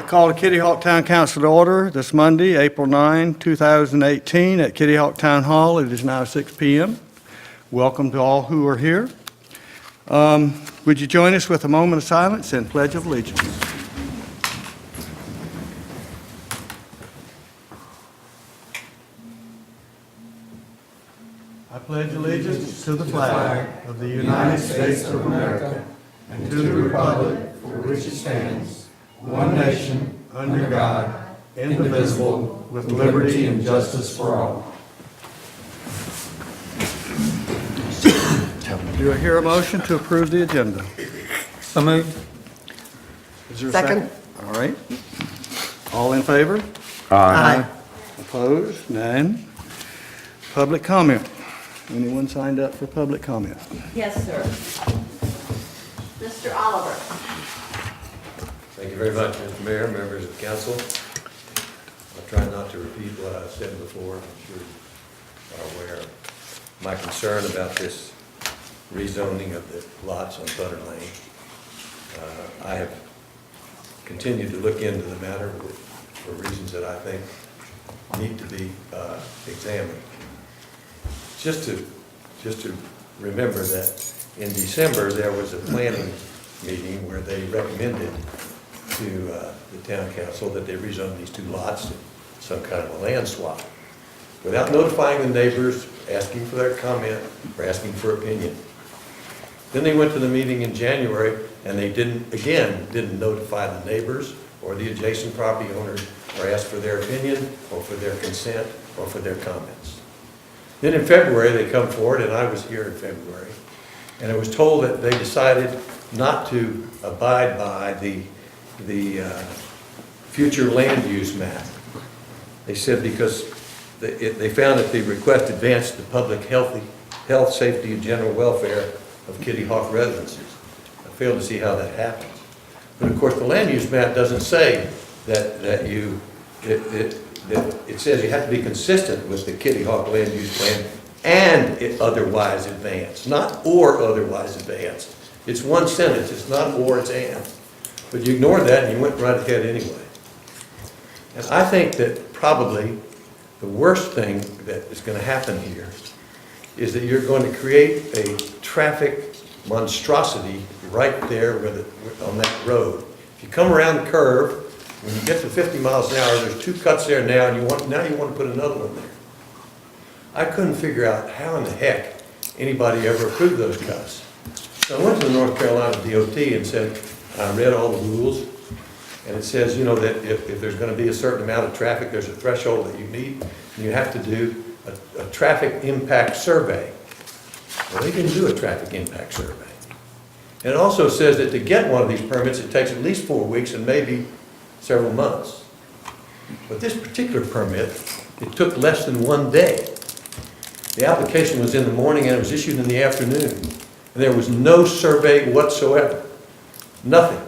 Call the Kitty Hawk Town Council to order this Monday, April 9, 2018, at Kitty Hawk Town Hall. It is now 6 p.m. Welcome to all who are here. Would you join us with a moment of silence and Pledge of Allegiance? I pledge allegiance to the flag of the United States of America and to the republic for which it stands, one nation, under God, indivisible, with liberty and justice for all. Do I hear a motion to approve the agenda? So moved. Is there a Second. All right. All in favor? Aye. Opposed? None. Public comment. Anyone signed up for public comment? Yes, sir. Mr. Oliver. Thank you very much, Mr. Mayor, members of council. I'll try not to repeat what I've said before. I'm sure you are aware of my concern about this rezoning of the lots on Butter Lane. I have continued to look into the matter for reasons that I think need to be examined. Just to remember that in December, there was a planning meeting where they recommended to the town council that they rezone these two lots in some kind of a land swap without notifying the neighbors, asking for their comment, or asking for opinion. Then they went to the meeting in January and they didn't notify the neighbors or the adjacent property owners or ask for their opinion or for their consent or for their comments. Then in February, they come forward, and I was here in February, and I was told that they decided not to abide by the future land use map. They said because they found that the request advanced the public health, safety, and general welfare of Kitty Hawk residences. I failed to see how that happens. But of course, the land use map doesn't say that it says you have to be consistent with the Kitty Hawk land use plan and it otherwise advanced, not or otherwise advanced. It's one sentence, it's not or, it's and. But you ignored that and you went right ahead anyway. And I think that probably the worst thing that is going to happen here is that you're going to create a traffic monstrosity right there on that road. If you come around the curve, when you get to 50 miles an hour, there's two cuts there now, and you want to put another one there. I couldn't figure out how in the heck anybody ever approved those cuts. So I went to the North Carolina DOT and said, I read all the rules, and it says, you know, that if there's going to be a certain amount of traffic, there's a threshold that you need, and you have to do a traffic impact survey. Well, they didn't do a traffic impact survey. And it also says that to get one of these permits, it takes at least 4 weeks and maybe several months. But this particular permit, it took less than 1 day. The application was in the morning and it was issued in the afternoon. And there was no survey whatsoever. Nothing.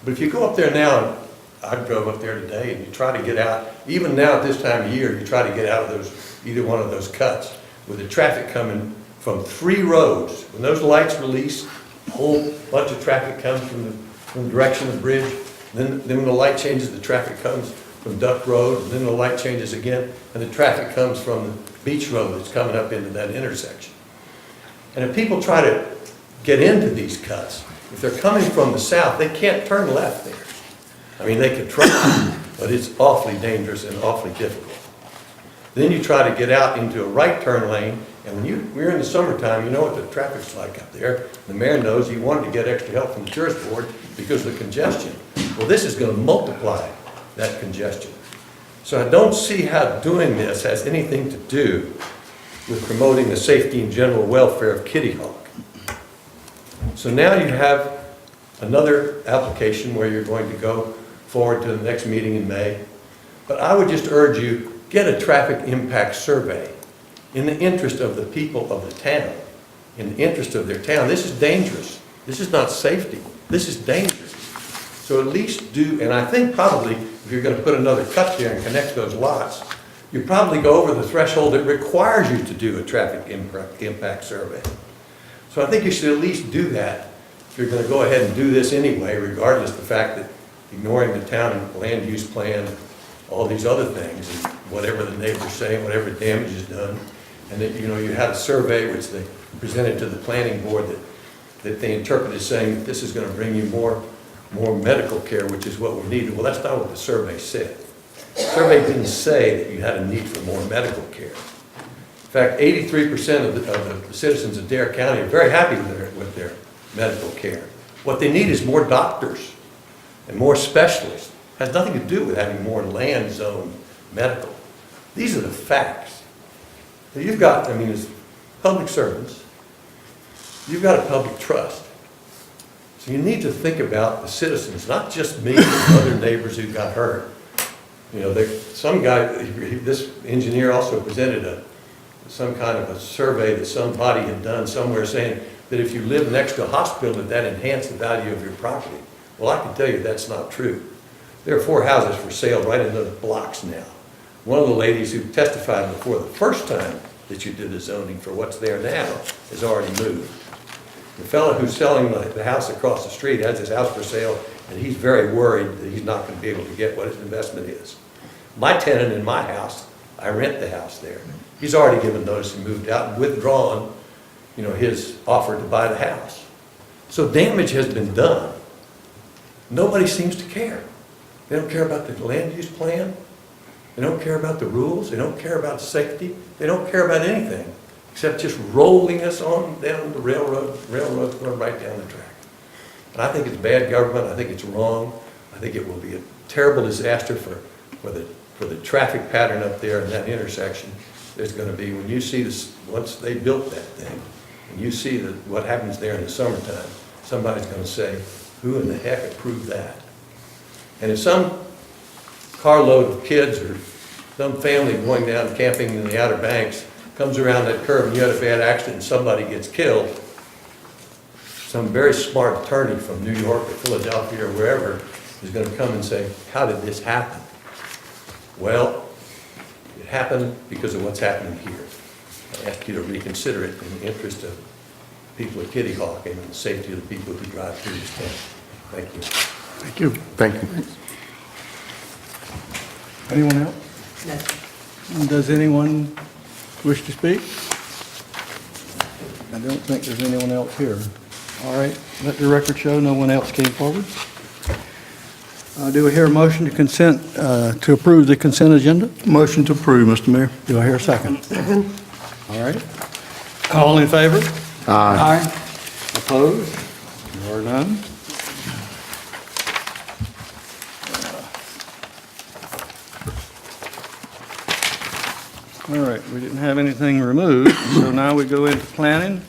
But if you go up there now, and I drove up there today, and you try to get out, even now at this time of year, you try to get out of either one of those cuts with the traffic coming from 3 roads. When those lights release, a whole bunch of traffic comes from the direction of the bridge. Then when the light changes, the traffic comes from Duck Road, and then the light changes again, and the traffic comes from the beach road that's coming up into that intersection. And if people try to get into these cuts, if they're coming from the south, they can't turn left there. I mean, they could try, but it's awfully dangerous and awfully difficult. Then you try to get out into a right turn lane, and when we're in the summertime, you know what the traffic's like up there. The mayor knows he wanted to get extra help from the tourist board because of the congestion. Well, this is going to multiply that congestion. So I don't see how doing this has anything to do with promoting the safety and general welfare of Kitty Hawk. So now you have another application where you're going to go forward to the next meeting in May. But I would just urge you, get a traffic impact survey in the interest of the people of the town, in the interest of their town. This is dangerous. This is not safety. This is dangerous. So at least do, and I think probably if you're going to put another cut there and connect those lots, you probably go over the threshold that requires you to do a traffic impact survey. So I think you should at least do that if you're going to go ahead and do this anyway, regardless of the fact that ignoring the town land use plan, all these other things, and whatever the neighbor's saying, whatever damage is done. And that, you know, you had a survey which they presented to the planning board that they interpreted as saying that this is gonna bring you more medical care, which is what we needed. Well, that's not what the survey said. The survey didn't say that you had a need for more medical care. In fact, 83% of the citizens of Dare County are very happy with their medical care. What they need is more doctors and more specialists. It has nothing to do with having more land zone medical. These are the facts. Now you've got, I mean, as public servants, you've got a public trust. So you need to think about the citizens, not just me and other neighbors who got hurt. You know, some guy, this engineer also presented some kind of a survey that somebody had done somewhere saying that if you live next to a hospital, that enhanced the value of your property. Well, I can tell you that's not true. There are 4 houses for sale right in those blocks now. One of the ladies who testified before the first time that you did the zoning for what's there now has already moved. The fellow who's selling the house across the street has his house for sale, and he's very worried that he's not going to be able to get what his investment is. My tenant in my house, I rent the house there. He's already given notice and moved out and withdrawn, you know, his offer to buy the house. So damage has been done. Nobody seems to care. They don't care about the land use plan. They don't care about the rules. They don't care about safety. They don't care about anything except just rolling us on down the railroad going right down the track. And I think it's bad government. I think it's wrong. I think it will be a terrible disaster for the traffic pattern up there in that intersection. There's going to be, when you see this, once they built that thing, and you see what happens there in the summertime, somebody's going to say, who in the heck approved that? And if some carload of kids or some family going down camping in the Outer Banks comes around that curve and you had a bad accident and somebody gets killed, some very smart attorney from New York or Philadelphia or wherever is going to come and say, how did this happen? Well, it happened because of what's happening here. I ask you to reconsider it in the interest of people at Kitty Hawk and the safety of the people who drive through this town. Thank you. Thank you. Thank you. Anyone else? No. Does anyone wish to speak? I don't think there's anyone else here. All right, let the record show no one else came forward. Do I hear a motion to approve the consent agenda? Motion to approve, Mr. Mayor. Do I hear a second? Second. All right. All in favor? Aye. Opposed? There are none. All right, we didn't have anything removed, so now we go into planning.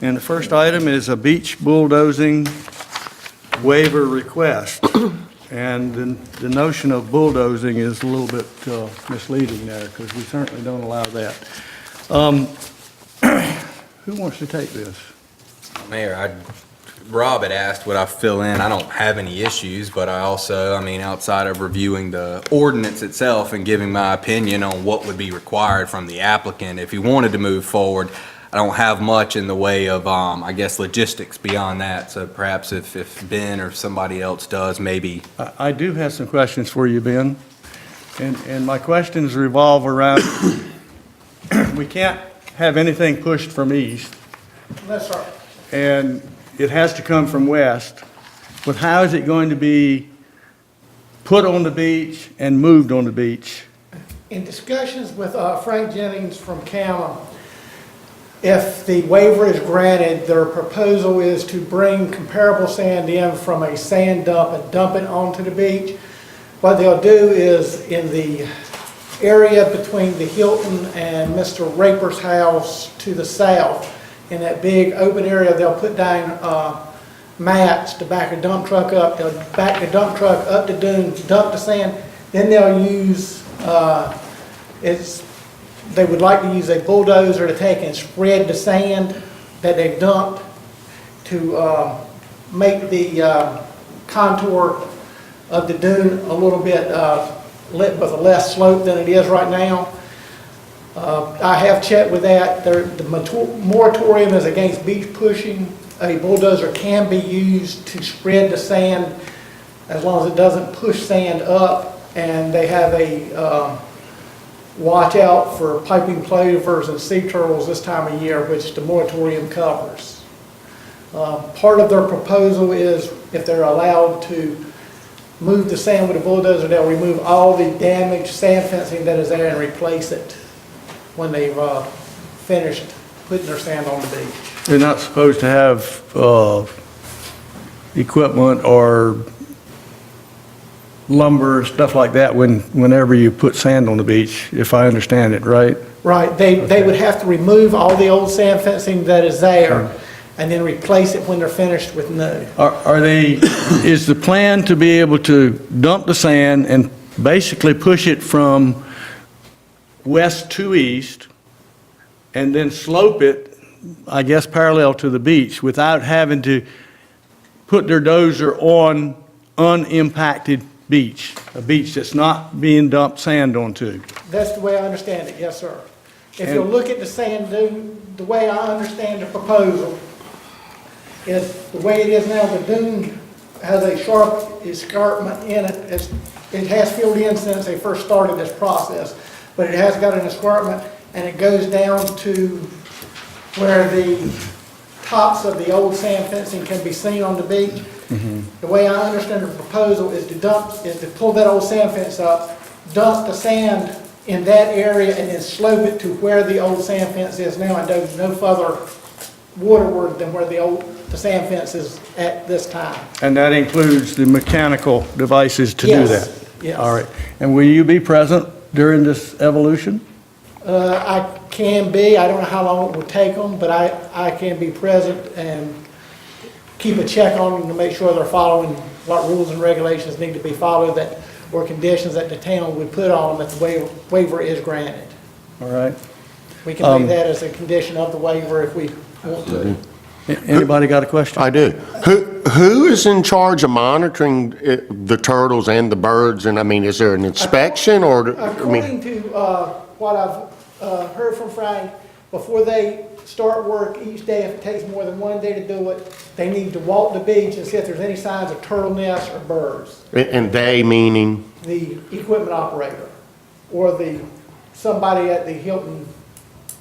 And the first item is a beach bulldozing waiver request. And the notion of bulldozing is a little bit misleading there, because we certainly don't allow that. Who wants to take this? Mayor, Rob had asked would I fill in. I don't have any issues, but I also, outside of reviewing the ordinance itself and giving my opinion on what would be required from the applicant, if he wanted to move forward, I don't have much in the way of, logistics beyond that. So perhaps if Ben or somebody else does, maybe. I do have some questions for you, Ben. And my questions revolve around, we can't have anything pushed from east. That's right. And it has to come from west. But how is it going to be put on the beach and moved on the beach? In discussions with Frank Jennings from CAMA, if the waiver is granted, their proposal is to bring comparable sand in from a sand dump and dump it onto the beach. What they'll do is in the area between the Hilton and Mr. Raper's house to the south, in that big open area, they'll put down mats to back a dump truck up. They'll back the dump truck up the dune, dump the sand. Then they'll use, they would like to use a bulldozer to take and spread the sand that they've dumped to make the contour of the dune a little bit with a less slope than it is right now. I have checked with that. The moratorium is against beach pushing. A bulldozer can be used to spread the sand as long as it doesn't push sand up, and they have a watch out for piping plovers and sea turtles this time of year, which the moratorium covers. Part of their proposal is if they're allowed to move the sand with a bulldozer, they'll remove all the damaged sand fencing that is there and replace it when they've finished putting their sand on the beach. They're not supposed to have equipment or lumber, stuff like that whenever you put sand on the beach, if I understand it right? Right, they would have to remove all the old sand fencing that is there and then replace it when they're finished with new. Is the plan to be able to dump the sand and basically push it from west to east and then slope it, I guess, parallel to the beach without having to put their dozer on unimpacted beach, a beach that's not being dumped sand onto? That's the way I understand it, yes, sir. If you'll look at the sand dune, the way I understand the proposal is the way it is now, the dune has a sharp escarpment in it. It has filled in since they first started this process, but it has got an escarpment, and it goes down to where the tops of the old sand fencing can be seen on the beach. The way I understand the proposal is to pull that old sand fence up, dump the sand in that area, and then slope it to where the old sand fence is now, and go no further waterward than where the sand fence is at this time. And that includes the mechanical devices to do that? Yes. All right. And will you be present during this evolution? I can be. I don't know how long it will take them, but I can be present and keep a check on them to make sure they're following what rules and regulations need to be followed, that or conditions that the town would put on them if the waiver is granted. All right. We can make that as a condition of the waiver if we want to. Anybody got a question? I do. Who is in charge of monitoring the turtles and the birds? And I mean, is there an inspection or, According to what I've heard from Frank, before they start work each day, if it takes more than one day to do it, they need to walk the beach and see if there's any signs of turtle nests or birds. and they meaning? The equipment operator or somebody at the Hilton,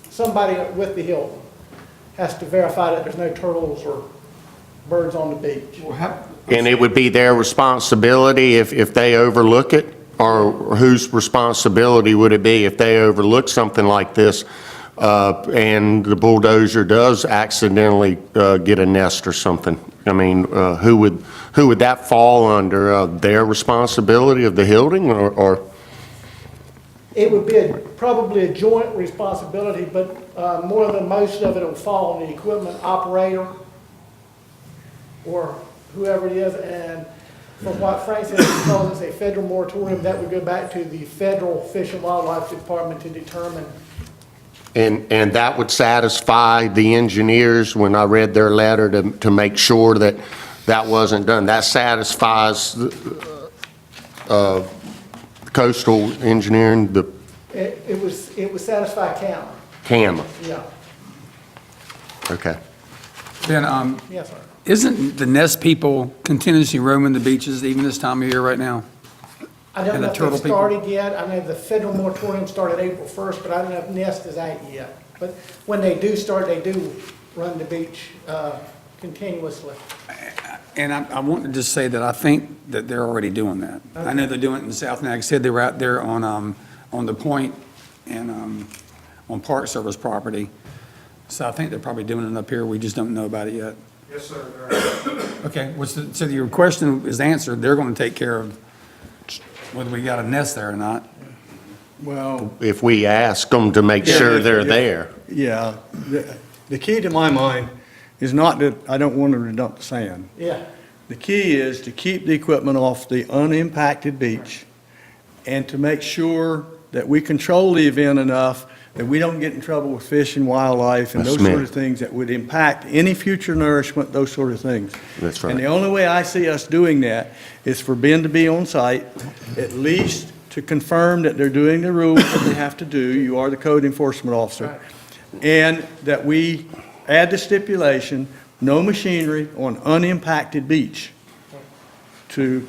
somebody with the Hilton has to verify that there's no turtles or birds on the beach. And it would be their responsibility if they overlook it? Or whose responsibility would it be if they overlook something like this and the bulldozer does accidentally get a nest or something? I mean, who would that fall under? Their responsibility of the Hilton or? It would be probably a joint responsibility, but more than most of it will fall on the equipment operator or whoever it is. And from what Frank said, because it's a federal moratorium, that would go back to the federal Fish and Wildlife Department to determine. And that would satisfy the engineers when I read their letter to make sure that that wasn't done. That satisfies coastal engineering, It would satisfy CAMA. CAMA. Yeah. Okay. Ben, Yes, sir. isn't the nest people continuously roaming the beaches even this time of year right now? I don't And know the if turtle they've people? started yet. I know the federal moratorium started April 1st, but I don't know if Nest is out yet. But when they do start, they do run the beach continuously. And I want to just say that I think that they're already doing that. I know they're doing it in South Nag. Said they were out there on the point and on Park Service property. So I think they're probably doing it up here. We just don't know about it yet. Yes, sir. Okay, so your question is answered. They're going to take care of whether we got a nest there or not. Well, If we ask them to make sure they're there. yeah. The key to my mind is not that I don't want them to dump the sand. Yeah. The key is to keep the equipment off the unimpacted beach and to make sure that we control the event enough that we don't get in trouble with fish and wildlife and That's those sort me. of things that would impact any future nourishment, those sort of things. That's right. And the only way I see us doing that is for Ben to be on site, at least to confirm that they're doing the rules that they have to do. You are the code enforcement officer. And that we add the stipulation, no machinery on unimpacted beach to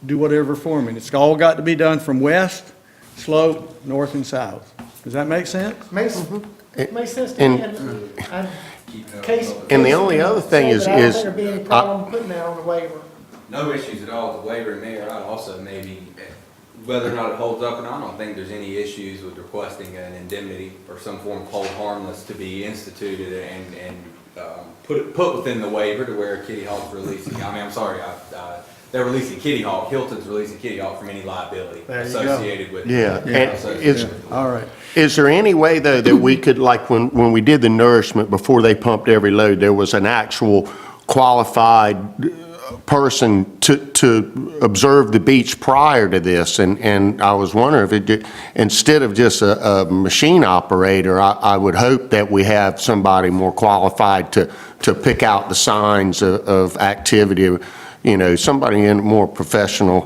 do whatever forming. It's all got to be done from west, slope, north and south. Does that make sense? Makes sense to And- me. Case- And the only other thing said is- that I don't is- think there'd be any problem putting that on the waiver. No issues at all with the waiver, and Mayor, I'd also maybe, whether or not it holds up or not, I don't think there's any issues with requesting an indemnity or some form of hold harmless to be instituted and put within the waiver to where Kitty Hawk's releasing, I mean, I'm sorry, they're releasing Kitty Hawk, Hilton's releasing Kitty Hawk from any liability There you go. associated with. Yeah, and associated with the All right. Is there any way, though, that we could, like, when we did the nourishment, before they pumped every load, there was an actual qualified person to observe the beach prior to this? And I was wondering if instead of just a machine operator, I would hope that we have somebody more qualified to pick out the signs of activity, you know, somebody in a more professional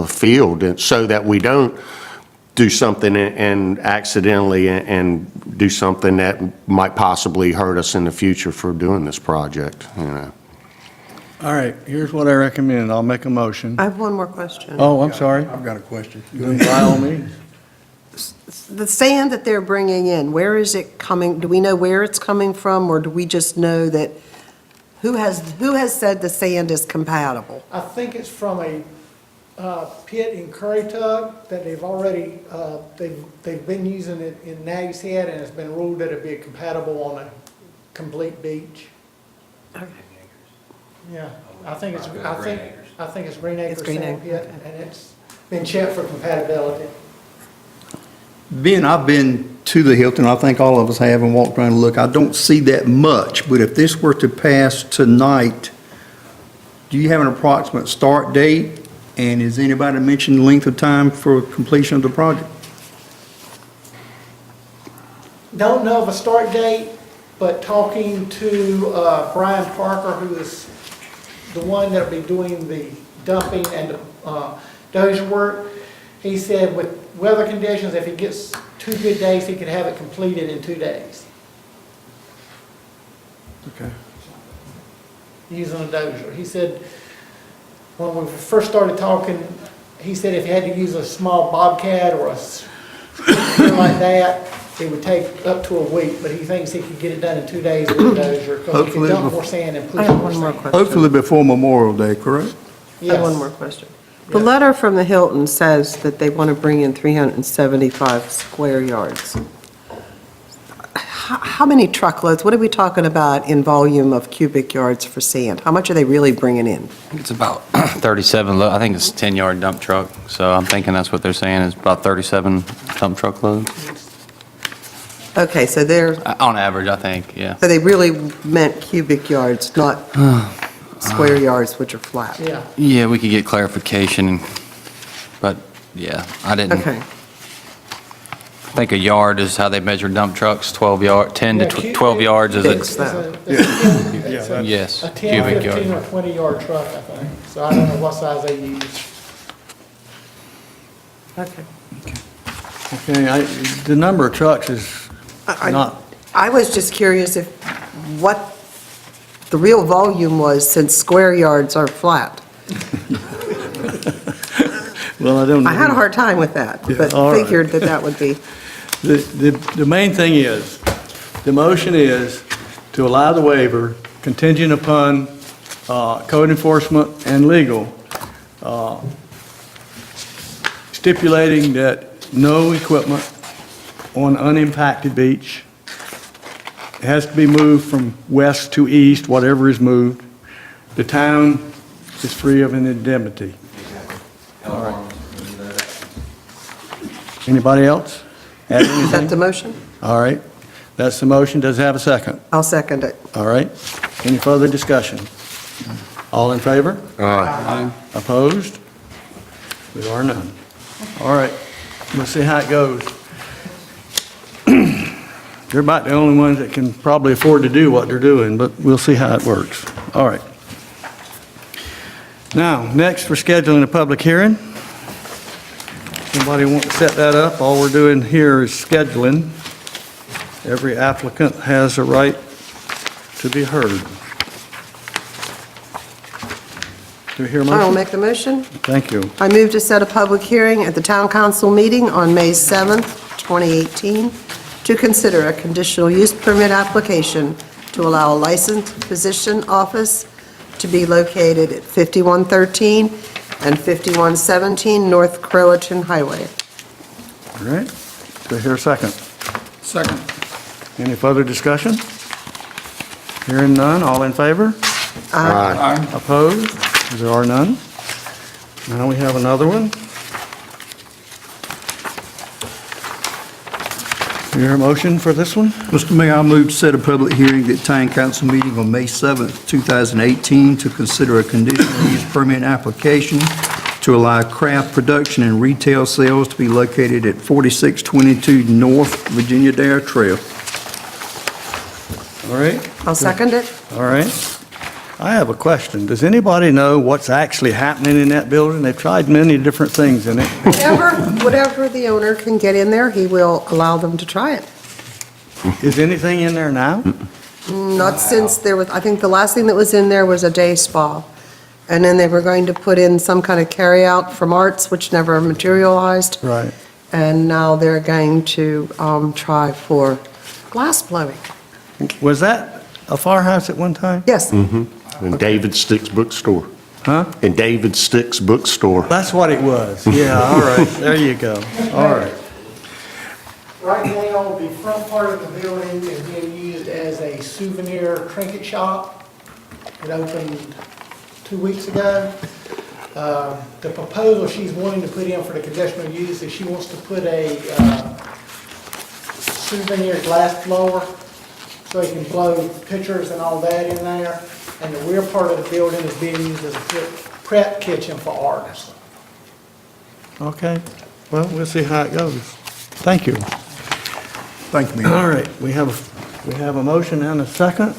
field, and so that we don't do something and accidentally and do something that might possibly hurt us in the future for doing this project, you know. All right, here's what I recommend. I'll make a motion. I have one more question. Oh, I'm sorry. I've got a question. By all means. The sand that they're bringing in, where is it coming? Do we know where it's coming from, or do we just know that, who has said the sand is compatible? I think it's from a pit in Currituck that they've already, they've been using it in Nags Head, and it's been ruled that it'd be compatible on a complete beach. Okay. Yeah, I think it's Green Acres. Green Acres It's Green Sand Acres, Pit, and it's been checked for compatibility. Ben, I've been to the Hilton, I think all of us have, and walked around and looked. I don't see that much, but if this were to pass tonight, do you have an approximate start date? And has anybody mentioned length of time for completion of the project? Don't know of a start date, but talking to Brian Parker, who is the one that'll be doing the dumping and the dozer work, he said with weather conditions, if he gets 2 good days, he could have it completed in 2 days. Okay. Using a dozer. He said, when we first started talking, he said if he had to use a small Bobcat or something like that, it would take up to a week, but he thinks he could get it done in 2 days with a dozer, because he Hopefully can dump bef- more sand and I push have more one more sand. question. Hopefully before Memorial Day, correct? I have one Yes. more question. The letter from the Hilton says that they want to bring in 375 square yards. How many truckloads, what are we talking about in volume of cubic yards for sand? How much are they really bringing in? It's about 37, I think it's a 10-yard dump truck, so I'm thinking that's what they're saying, is about 37 dump truck loads. Okay, so On average, I think, yeah. so they really meant cubic yards, not square yards, which are flat. Yeah. Yeah, we could get clarification, but, yeah, I didn't. Okay. I think a yard is how they measure dump trucks, 10 Yeah, to 12 yards is Fixed. a, yes, A 10, cubic 15, yard. or 20-yard truck, I think. So I don't know what size they use. Okay. Okay, the number of trucks is not, I was just curious if, what the real volume was, since square yards are flat. well, I don't know. I had a hard time with that, but all right. figured that would be, The main thing is, the motion is to allow the waiver contingent upon code enforcement and legal stipulating that no equipment on unimpacted beach. It has to be moved from west to east, whatever is moved. The town is free of an indemnity. Anybody else? Add is that anything? the motion? All right, that's the motion. Does it have a second? I'll second it. All right, any further discussion? All in favor? Aye. Opposed? There are none. All right, we'll see how it goes. They're about the only ones that can probably afford to do what they're doing, but we'll see how it works. All right. Now, next, we're scheduling a public hearing. Somebody want to set that up? All we're doing here is scheduling. Every applicant has a right to be heard. Do you hear a I will motion? make the motion. Thank you. I move to set a public hearing at the Town Council meeting on May 7th, 2018, to consider a conditional use permit application to allow a licensed physician office to be located at 5113 and 5117 North Croatan Highway. All right. Do I hear a second? Second. Any further discussion? Hearing none, all in favor? Aye. Aye. Opposed? There are none. Now we have another one. Do you hear a motion for this one? Mr. Mayor, I move to set a public hearing at Town Council meeting on May 7th, 2018, to consider a conditional use permit application to allow craft production and retail sales to be located at 4622 North Virginia Dare Trail. All right, I'll second it. all right. I have a question. Does anybody know what's actually happening in that building? They've tried many different things in it. Whatever the owner can get in there, he will allow them to try it. Is anything in there now? Not since there was, I think the last thing that was in there was a day spa. And then they were going to put in some kind of carryout from Arts, which never materialized. Right. And now they're going to try for glass blowing. Was that a firehouse at one time? Yes. And David Stick's Bookstore. Huh? And David Stick's Bookstore. That's what it was. Yeah, all right, there you go. All right. Right now, the front part of the building is being used as a souvenir trinket shop. It opened 2 weeks ago. The proposal she's wanting to put in for the conditional use is she wants to put a souvenir glass blower so you can blow pictures and all that in there. And the rear part of the building is being used as a prep kitchen for artists. Okay, well, we'll see how it goes. Thank you. Thank you, Mayor. All right, we have a motion and a second.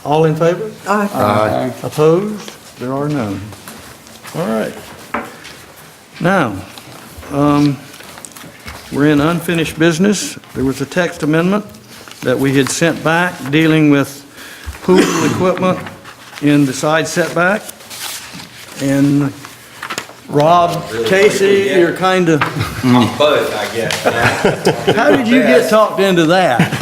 All in favor? Aye. Opposed? There are none. All right. Now, we're in unfinished business. There was a text amendment that we had sent back dealing with pool equipment in the side setback. And Rob, Casey, you're kind of, Both, I guess. how did you get talked into that?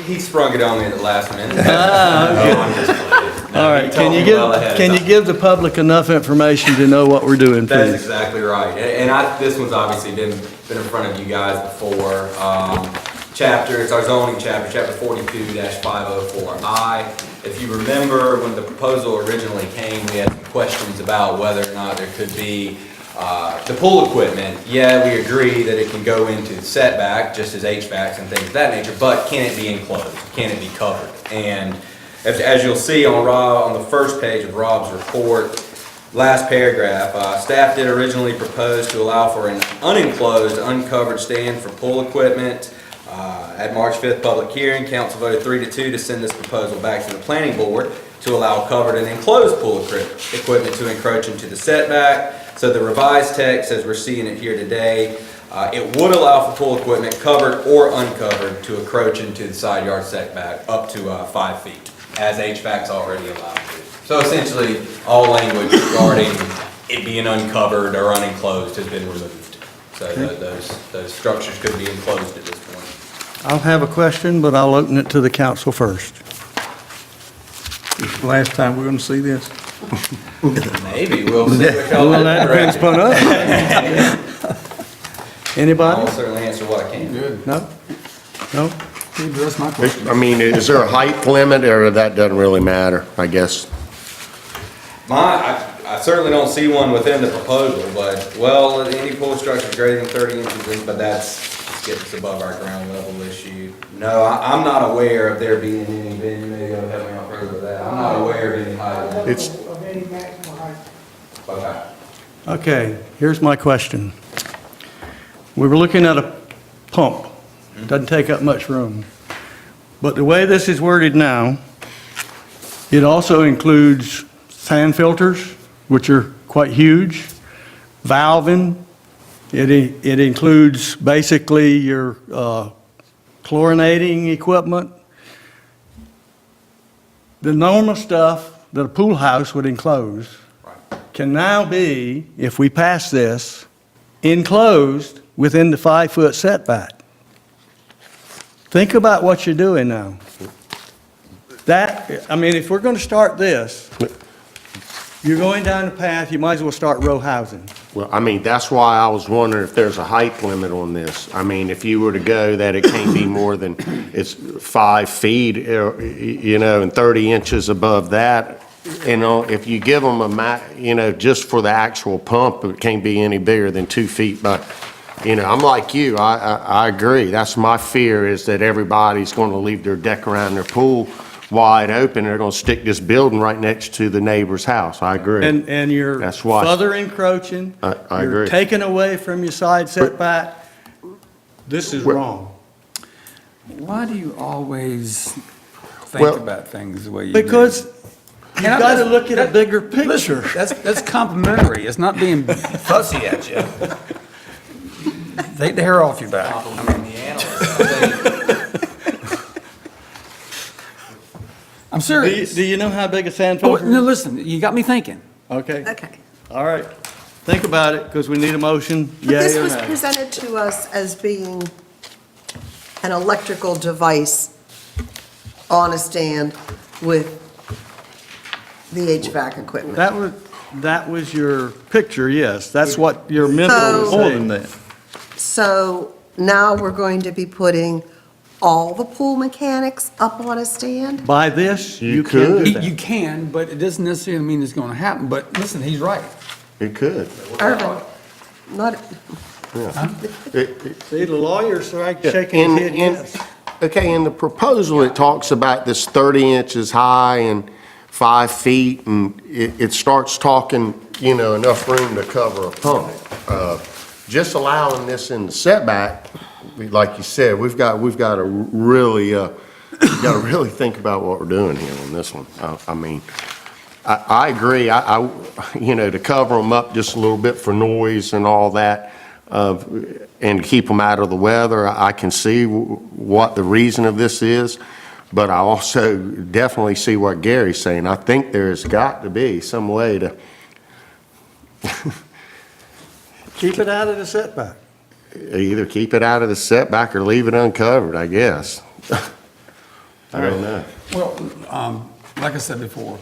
He sprung it on me at the last minute. Ah, okay. No, I'm just playing. No, All he right, told me well ahead of can you time. give the public enough information to know what we're doing, That's please? exactly right. And this one's obviously been in front of you guys before. Chapter, it's our zoning chapter, chapter 42-504I. If you remember, when the proposal originally came, we had some questions about whether or not there could be the pool equipment. Yeah, we agree that it can go into the setback, just as HVACs and things of that nature, but can it be enclosed? Can it be covered? And as you'll see on the first page of Rob's report, last paragraph, staff did originally propose to allow for an unenclosed, uncovered stand for pool equipment. At March 5th public hearing, council voted 3-2 to send this proposal back to the planning board to allow covered and enclosed pool equipment to encroach into the setback. So the revised text, as we're seeing it here today, it would allow for pool equipment covered or uncovered to encroach into the side yard setback up to 5 feet, as HVAC's already allowed to. So essentially, all language regarding it being uncovered or unenclosed has been removed. So those structures could be enclosed at this point. I'll have a question, but I'll open it to the council first. This is the last time we're going to see this. Maybe, we'll see what y'all Well, that depends upon us. Anybody? I'll certainly answer what I can. Good. No? No? You addressed my question. I mean, is there a height limit, or that doesn't really matter, I guess? I certainly don't see one within the proposal, but, well, any pool structure is greater than 30 inches, but that's just getting us above our ground level issue. No, I'm not aware of there being any, Ben, you may be able to help me out further with that. I'm not aware of any height limit. It's- Of any maximum height. Okay. Okay, here's my question. We were looking at a pump. Doesn't take up much room. But the way this is worded now, it also includes sand filters, which are quite huge, valving. It includes basically your chlorinating equipment. The normal stuff that a pool house would enclose can now be, if we pass this, enclosed within the 5-foot setback. Think about what you're doing now. That, I mean, if we're going to start this, you're going down the path, you might as well start row housing. Well, I mean, that's why I was wondering if there's a height limit on this. I mean, if you were to go that it can't be more than, it's 5 feet, you know, and 30 inches above that, you know, if you give them you know, just for the actual pump, it can't be any bigger than 2 feet by, you know, I'm like you, I agree. That's my fear, is that everybody's going to leave their deck around their pool wide open, they're gonna stick this building right next to the neighbor's house. I agree. And you're That's why. further encroaching. I agree. You're taking away from your side setback. This is wrong. Why do you always think Well, about things the way you do? Because you've And got to look at a bigger Listen, picture. that's complimentary. It's not being fussy at you. Take the hair off your back. I'm serious. Do you know how big a sand Oh, filter no, is? listen, you got me thinking. Okay, Okay. all right. Think about it, because we need a motion, But this yea or was nay. presented to us as being an electrical device on a stand with the HVAC equipment. That was your picture, yes. That's what your mental was So- More saying. than that. So now we're going to be putting all the pool mechanics up on a stand? By this, You you can could. do You that. can, but it doesn't necessarily mean it's gonna happen. But listen, he's right. It could. Irvin, not, See, the lawyer's right, shaking In, his head in, yes. okay, in the proposal, it talks about this 30 inches high and 5 feet, and it starts talking, you know, enough room to cover a pump. Just allowing this in the setback, like you said, we've got to really, think about what we're doing here on this one. I mean, I agree, you know, to cover them up just a little bit for noise and all that, and keep them out of the weather, I can see what the reason of this is, but I also definitely see what Gary's saying. I think there's got to be some way to Keep it out of the setback. either keep it out of the setback or leave it uncovered, I guess. I don't know. Well, like I said before,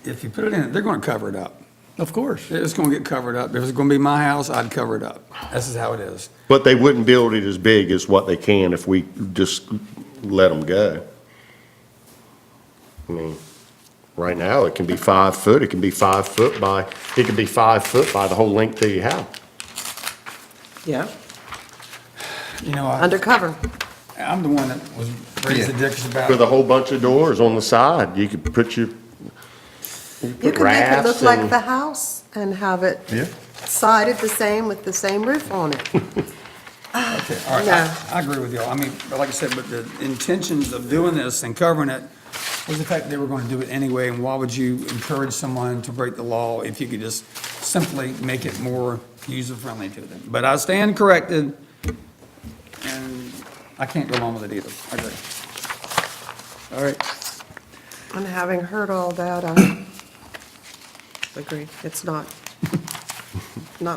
if you put it in, they're gonna cover it up. Of course. It's gonna get covered up. If it's gonna be my house, I'd cover it up. This is how it is. But they wouldn't build it as big as what they can if we just let them go. I mean, right now, it can be 5 foot, it can be 5 foot by, it can be 5 foot by the whole length of your house. yeah, You know, undercover. I'm the one that was raised the dicks about With it. a whole bunch of doors on the side, you could put your, You can make it rafts look like and- the house and have it Yeah. sided the same with the same roof on it. Okay, all right, No. I agree with y'all. I mean, but like I said, but the intentions of doing this and covering it was the fact that they were gonna do it anyway, and why would you encourage someone to break the law if you could just simply make it more user-friendly to them? But I stand corrected, and I can't go along with it either. I agree. All right. And having heard all that, I agree. It's not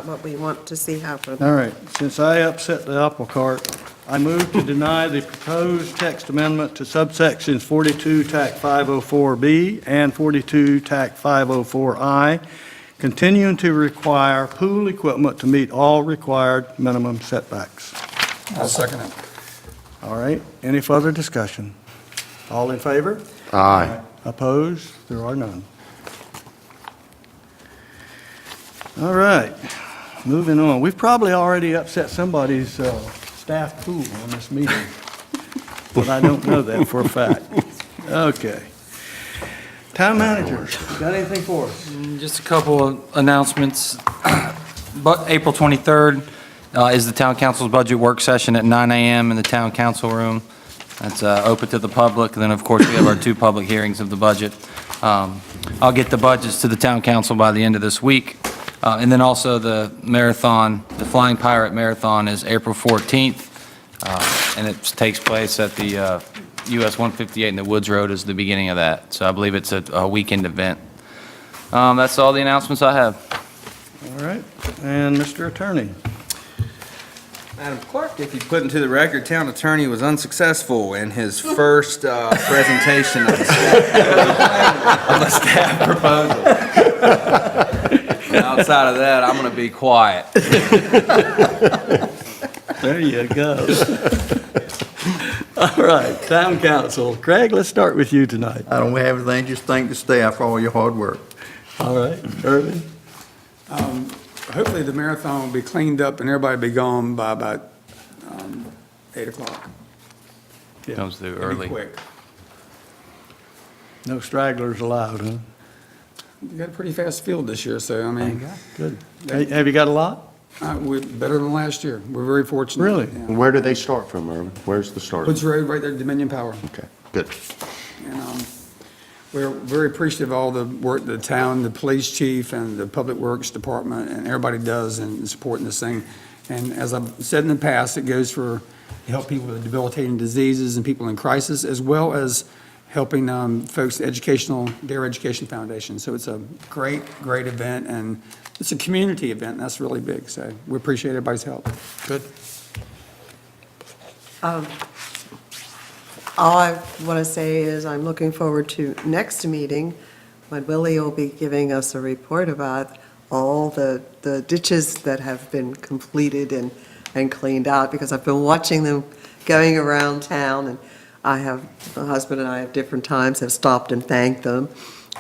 what we want to see happen. All right, since I upset the apple cart, I move to deny the proposed text amendment to subsections 42 TAC 504B and 42 TAC 504I, continuing to require pool equipment to meet all required minimum setbacks. I'll second it. All right, any further discussion? All in favor? aye. Opposed? There are none. All right, moving on. We've probably already upset somebody's staff pool on this meeting, but I don't know that for a fact. Okay. Town manager, got anything for us? Just a couple of announcements. But April 23rd is the town council's budget work session at 9 a.m. in the town council room. That's open to the public. Then, of course, we have our 2 public hearings of the budget. I'll get the budgets to the town council by the end of this week. And then also the marathon, the Flying Pirate Marathon is April 14th. And it takes place at the US 158 in the Woods Road is the beginning of that. So I believe it's a weekend event. That's all the announcements I have. All right, and Mr. Attorney? Madam Clerk, if you put into the record, town attorney was unsuccessful in his first presentation of the staff proposal. Outside of that, I'm going to be quiet. There you go. All right, town council. Craig, let's start with you tonight. I don't have anything, just thank the staff for all your hard work. All right, Irvin? Hopefully, the marathon will be cleaned up and everybody will be gone by about 8 o'clock. Comes through It'll be early. quick. No stragglers allowed, huh? We got a pretty fast field this year, so, I mean, Good. Hey, have you got a lot? we're better than last year. We're very fortunate. Really? Yeah. Where do they start from, Irvin? Where's the start? Woods Road, right there, Dominion Power. Okay, good. And we're very appreciative of all the work the town, the police chief, and the public works department, and everybody does in supporting this thing. And as I've said in the past, it goes for help people with debilitating diseases and people in crisis, as well as helping folks, their education foundation. So it's a great, great event, and it's a community event, and that's really big. So we appreciate everybody's help. Good. All I want to say is I'm looking forward to next meeting, when Willie will be giving us a report about all the ditches that have been completed and cleaned out, because I've been watching them going around town, and my husband and I at different times have stopped and thanked them.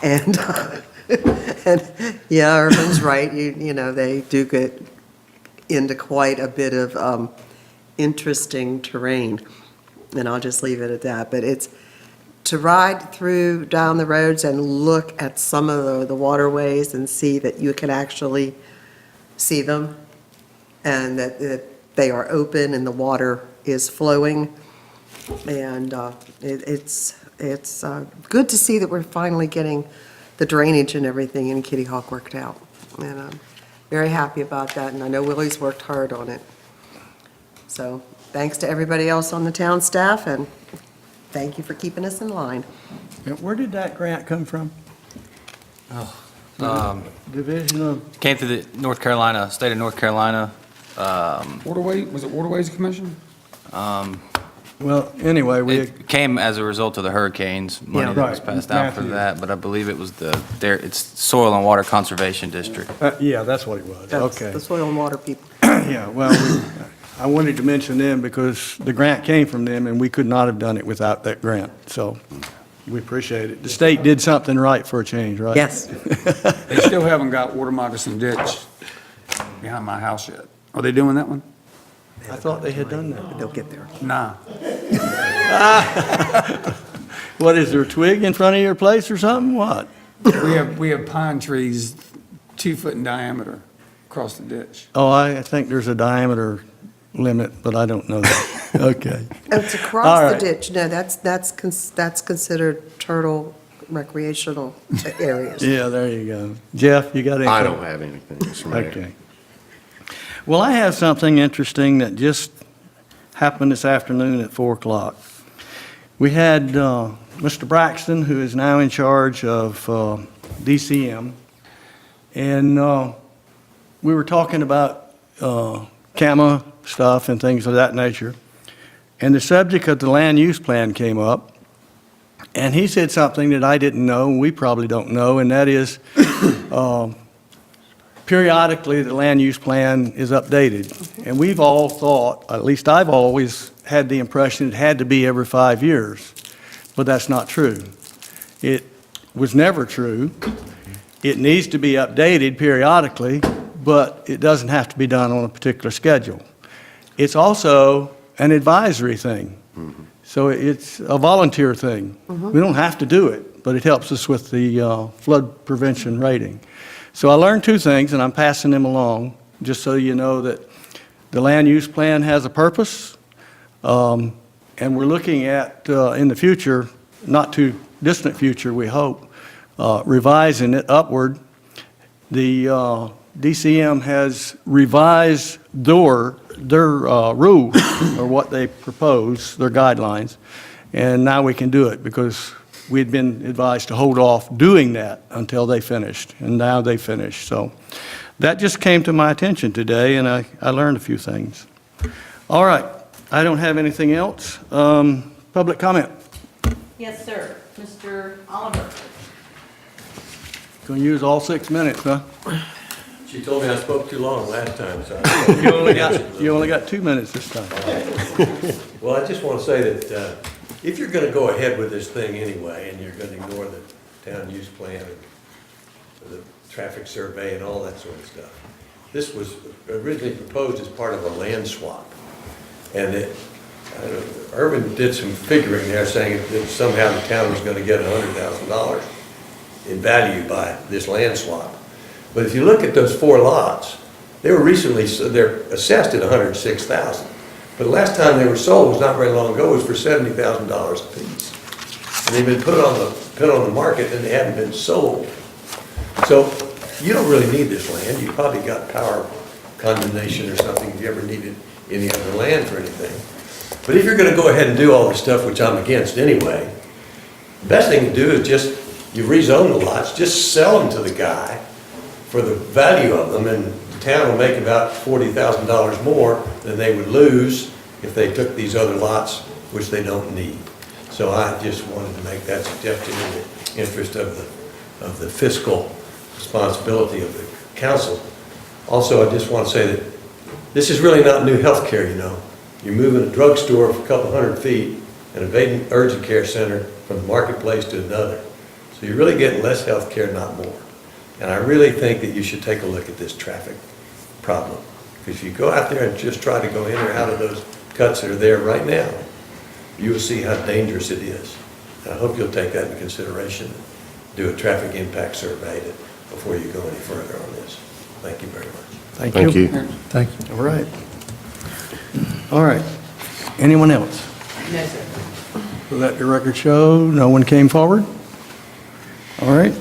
And, and yeah, Irvin's right, you know, they do get into quite a bit of interesting terrain. And I'll just leave it at that. But it's to ride through down the roads and look at some of the waterways and see that you can actually see them, and that they are open and the water is flowing. And it's good to see that we're finally getting the drainage and everything in Kitty Hawk worked out. And I'm very happy about that, and I know Willie's worked hard on it. So thanks to everybody else on the town staff, and thank you for keeping us in line. And where did that grant come from? Division of, Came through the state of North Carolina. Was it Waterways Commission? well, anyway, It came as a result of the hurricanes, money that was right, passed out for Matthew. that, but I believe it was it's Soil and Water Conservation District. yeah, that's what it was. That's Okay. the soil and water people. Yeah, well, I wanted to mention them because the grant came from them, and we could not have done it without that grant. So we appreciate it. The state did something right for a change, right? Yes. They still haven't got Water Moccasin Ditch behind my house yet. Are they doing that one? I thought they had done that. They'll get there. Nah. What, is there a twig in front of your place or something? What? We have pine trees 2 foot in diameter across the ditch. Oh, I think there's a diameter limit, but I don't know that. Okay. It's All across the right. ditch. No, that's considered turtle recreational areas. Yeah, there you go. Jeff, you got anything? I don't have anything, Mr. Mayor. Okay. Well, I have something interesting that just happened this afternoon at 4 o'clock. We had Mr. Braxton, who is now in charge of DCM, and we were talking about CAMA stuff and things of that nature, and the subject of the land use plan came up, and he said something that I didn't know, and we probably don't know, and that is periodically the land use plan is updated. And we've all thought, at least I've always had the impression it had to be every 5 years, but that's not true. It was never true. It needs to be updated periodically, but it doesn't have to be done on a particular schedule. It's also an advisory thing. So it's a volunteer thing. We don't have to do it, but it helps us with the flood prevention rating. So I learned 2 things, and I'm passing them along, just so you know that the land use plan has a purpose, and we're looking at, in the future, not too distant future, we hope, revising it upward. The DCM has revised their rule, or what they propose, their guidelines, and now we can do it, because we'd been advised to hold off doing that until they finished, and now they finished. So that just came to my attention today, and I learned a few things. All right, I don't have anything else. Public comment. Yes, sir. Mr. Oliver. Going to use all 6 minutes, huh? She told me I spoke too long last time, so. You only got 2 minutes this time. Well, I just want to say that if you're going to go ahead with this thing anyway, and you're going to ignore the town use plan and the traffic survey and all that sort of stuff, this was originally proposed as part of a land swap. And Irvin did some figuring there saying that somehow the town was going to get $100,000 in value by this land swap. But if you look at those 4 lots, they were recently, they're assessed at $106,000. But the last time they were sold was not very long ago, it was for $70,000 apiece. And they've been put on the market and they haven't been sold. So you don't really need this land. You probably got power condemnation or something if you ever needed any other land for anything. But if you're going to go ahead and do all this stuff, which I'm against anyway, the best thing to do is just, you rezone the lots, just sell them to the guy for the value of them, and the town will make about $40,000 more than they would lose if they took these other lots, which they don't need. So I just wanted to make that suggestion in the interest of the fiscal responsibility of the council. Also, I just want to say that this is really not new health care, you know. You're moving a drugstore for a couple hundred feet and an urgent care center from the marketplace to another. So you're really getting less health care, not more. And I really think that you should take a look at this traffic problem. Because if you go out there and just try to go in or out of those cuts that are there right now, you will see how dangerous it is. And I hope you'll take that into consideration, do a traffic impact survey before you go any further on this. Thank you very much. Thank you. Thank you. All right. All right. Anyone else? No, sir. Let the record show no one came forward. All right.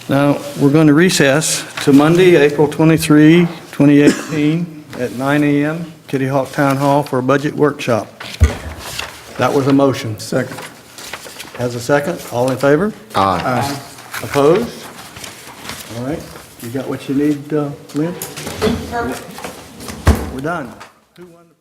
Now, we're going to recess to Monday, April 23, 2018, at 9 a.m., Kitty Hawk Town Hall for a budget workshop. That was a motion. Second. Has a second? All in favor? Aye. Opposed? All right. You got what you need, Lynn? Perfect. We're done. Who won the